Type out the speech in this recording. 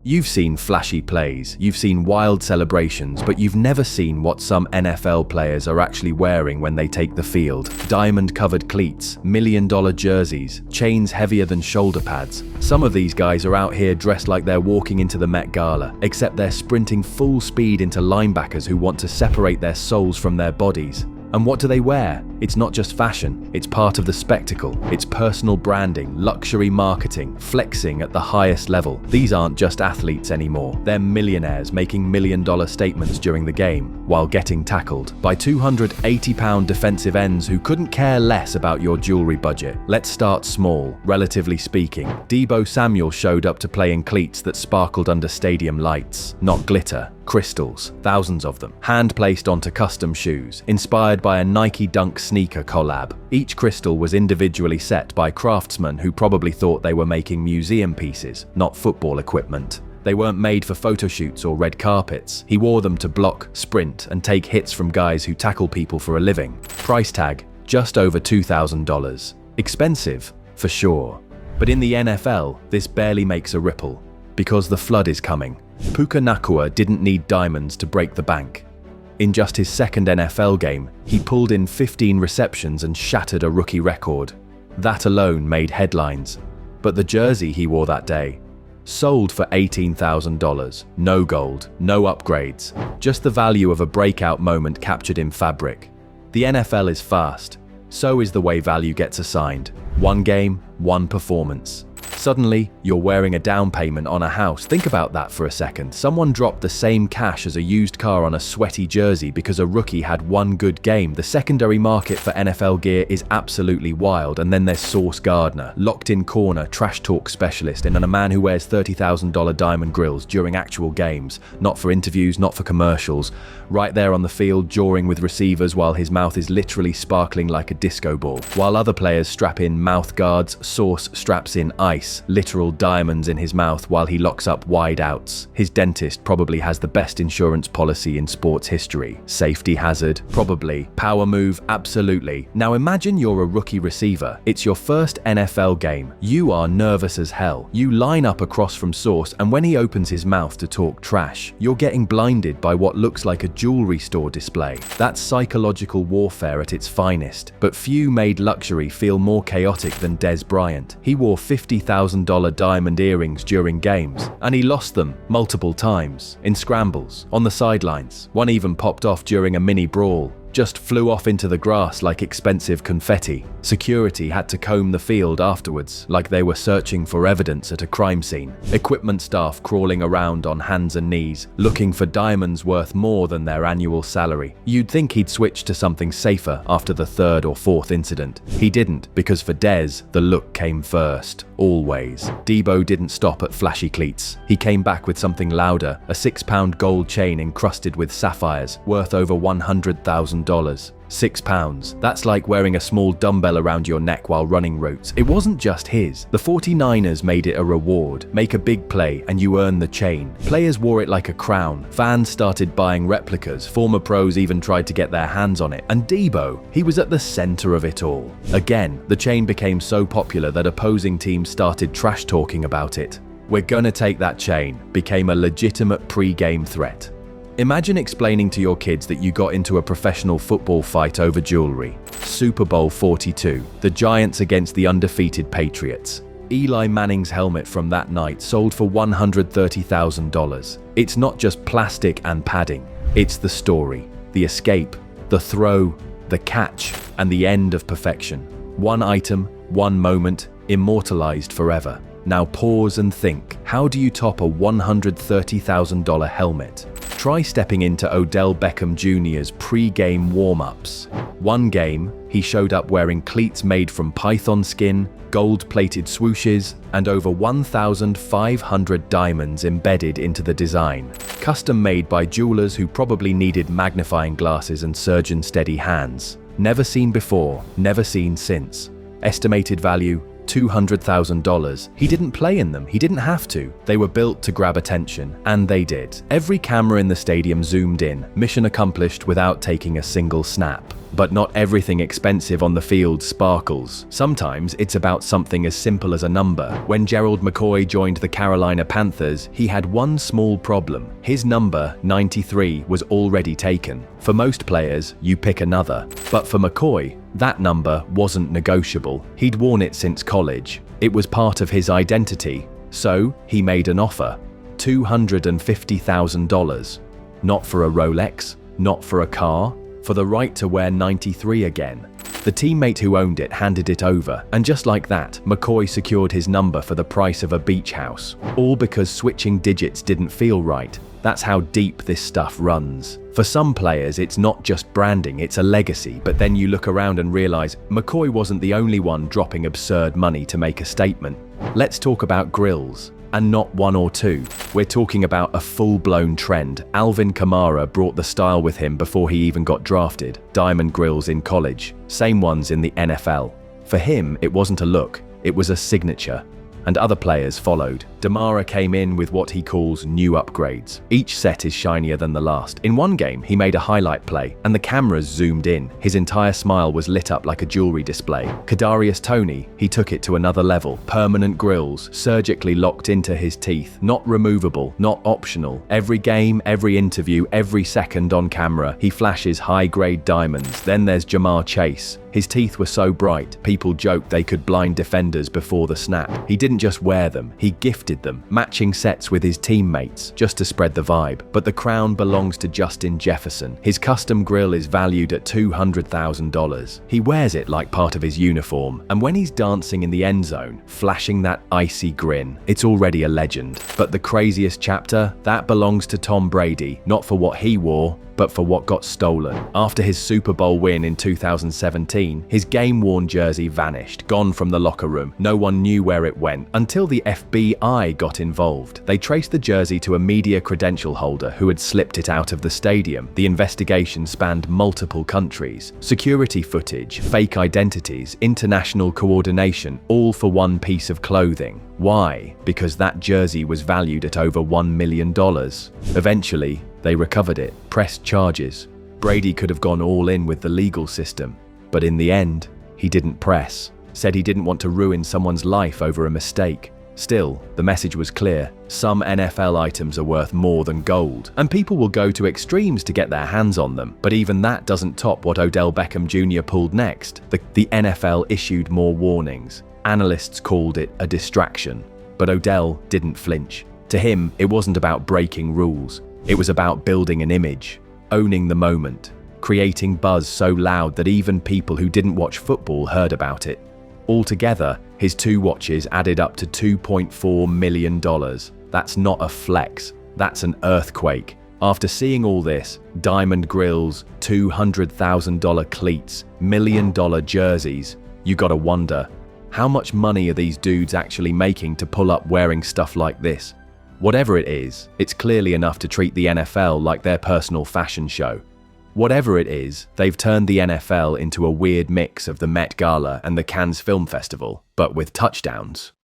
You've seen flashy plays, you've seen wild celebrations, but you've never seen what some NFL players are actually wearing when they take the field. Diamond-covered cleats, million-dollar jerseys, chains heavier than shoulder pads. Some of these guys are out here dressed like they're walking into the Met Gala, except they're sprinting full speed into linebackers who want to separate their souls from their bodies. And what do they wear? It's not just fashion, it's part of the spectacle. It's personal branding, luxury marketing, flexing at the highest level. These aren't just athletes anymore. They're millionaires making million-dollar statements during the game while getting tackled by 280-pound defensive ends who couldn't care less about your jewelry budget. Let's start small, relatively speaking. Deebo Samuel showed up to play in cleats that sparkled under stadium lights, not glitter. Crystals, thousands of them, hand-placed onto custom shoes, inspired by a Nike Dunk sneaker collab. Each crystal was individually set by craftsmen who probably thought they were making museum pieces, not football equipment. They weren't made for photo shoots or red carpets. He wore them to block, sprint, and take hits from guys who tackle people for a living. Price tag, just over $2,000. Expensive, for sure. But in the NFL, this barely makes a ripple, because the flood is coming. Puka Nacua didn't need diamonds to break the bank. In just his second NFL game, he pulled in 15 receptions and shattered a rookie record. That alone made headlines. But the jersey he wore that day sold for $18,000. No gold, no upgrades, just the value of a breakout moment captured in fabric. The NFL is fast. So is the way value gets assigned. One game, one performance. Suddenly, you're wearing a down payment on a house. Think about that for a second. Someone dropped the same cash as a used car on a sweaty jersey because a rookie had one good game. The secondary market for NFL gear is absolutely wild. And then there's Sauce Gardner, locked-in corner, trash talk specialist, and a man who wears $30,000 diamond grills during actual games. Not for interviews, not for commercials. Right there on the field, jawing with receivers while his mouth is literally sparkling like a disco ball. While other players strap in mouth guards, Sauce straps in ice. Literal diamonds in his mouth while he locks up wide outs. His dentist probably has the best insurance policy in sports history. Safety hazard? Probably. Power move? Absolutely. Now imagine you're a rookie receiver. It's your first NFL game. You are nervous as hell. You line up across from Sauce, and when he opens his mouth to talk trash, you're getting blinded by what looks like a jewelry store display. That's psychological warfare at its finest. But few made luxury feel more chaotic than Dez Bryant. He wore $50,000 diamond earrings during games, and he lost them multiple times, in scrambles, on the sidelines. One even popped off during a mini brawl. Just flew off into the grass like expensive confetti. Security had to comb the field afterwards, like they were searching for evidence at a crime scene. Equipment staff crawling around on hands and knees, looking for diamonds worth more than their annual salary. You'd think he'd switch to something safer after the third or fourth incident. He didn't, because for Dez, the look came first. Always. Deebo didn't stop at flashy cleats. He came back with something louder, a 6-pound gold chain encrusted with sapphires, worth over $100,000. £6. That's like wearing a small dumbbell around your neck while running routes. It wasn't just his. The 49ers made it a reward. Make a big play and you earn the chain. Players wore it like a crown. Fans started buying replicas. Former pros even tried to get their hands on it. And Deebo, he was at the center of it all. Again, the chain became so popular that opposing teams started trash talking about it. "We're gonna take that chain," became a legitimate pre-game threat. Imagine explaining to your kids that you got into a professional football fight over jewelry. Super Bowl 42, the Giants against the undefeated Patriots. Eli Manning's helmet from that night sold for $130,000. It's not just plastic and padding. It's the story, the escape, the throw, the catch, and the end of perfection. One item, one moment, immortalized forever. Now pause and think. How do you top a $130,000 helmet? Try stepping into Odell Beckham Jr.'s pre-game warm-ups. One game, he showed up wearing cleats made from python skin, gold-plated swooshes, and over 1,500 diamonds embedded into the design. Custom made by jewelers who probably needed magnifying glasses and surgeon-steady hands. Never seen before, never seen since. Estimated value, $200,000. He didn't play in them, he didn't have to. They were built to grab attention, and they did. Every camera in the stadium zoomed in, mission accomplished without taking a single snap. But not everything expensive on the field sparkles. Sometimes it's about something as simple as a number. When Gerald McCoy joined the Carolina Panthers, he had one small problem. His number, 93, was already taken. For most players, you pick another. But for McCoy, that number wasn't negotiable. He'd worn it since college. It was part of his identity. So, he made an offer. $250,000. Not for a Rolex, not for a car, for the right to wear 93 again. The teammate who owned it handed it over, and just like that, McCoy secured his number for the price of a beach house. All because switching digits didn't feel right. That's how deep this stuff runs. For some players, it's not just branding, it's a legacy, but then you look around and realize McCoy wasn't the only one dropping absurd money to make a statement. Let's talk about grills. And not one or two. We're talking about a full-blown trend. Alvin Kamara brought the style with him before he even got drafted. Diamond grills in college, same ones in the NFL. For him, it wasn't a look, it was a signature. And other players followed. Damara came in with what he calls new upgrades. Each set is shinier than the last. In one game, he made a highlight play, and the cameras zoomed in. His entire smile was lit up like a jewelry display. Kadarius Toney, he took it to another level. Permanent grills, surgically locked into his teeth, not removable, not optional. Every game, every interview, every second on camera, he flashes high-grade diamonds. Then there's Jamar Chase. His teeth were so bright, people joked they could blind defenders before the snap. He didn't just wear them, he gifted them, matching sets with his teammates, just to spread the vibe. But the crown belongs to Justin Jefferson. His custom grill is valued at $200,000. He wears it like part of his uniform, and when he's dancing in the end zone, flashing that icy grin, it's already a legend. But the craziest chapter, that belongs to Tom Brady, not for what he wore, but for what got stolen. After his Super Bowl win in 2017, his game-worn jersey vanished, gone from the locker room. No one knew where it went until the FBI got involved. They traced the jersey to a media credential holder who had slipped it out of the stadium. The investigation spanned multiple countries. Security footage, fake identities, international coordination, all for one piece of clothing. Why? Because that jersey was valued at over $1 million. Eventually, they recovered it, pressed charges. Brady could have gone all in with the legal system, but in the end, he didn't press. Said he didn't want to ruin someone's life over a mistake. Still, the message was clear. Some NFL items are worth more than gold, and people will go to extremes to get their hands on them. But even that doesn't top what Odell Beckham Jr. pulled next. The NFL issued more warnings. Analysts called it a distraction, but Odell didn't flinch. To him, it wasn't about breaking rules. It was about building an image, owning the moment, creating buzz so loud that even people who didn't watch football heard about it. Altogether, his two watches added up to $2.4 million. That's not a flex, that's an earthquake. After seeing all this, diamond grills, $200,000 cleats, $1 million jerseys, you gotta wonder, how much money are these dudes actually making to pull up wearing stuff like this? Whatever it is, it's clearly enough to treat the NFL like their personal fashion show. Whatever it is, they've turned the NFL into a weird mix of the Met Gala and the Cannes Film Festival, but with touchdowns.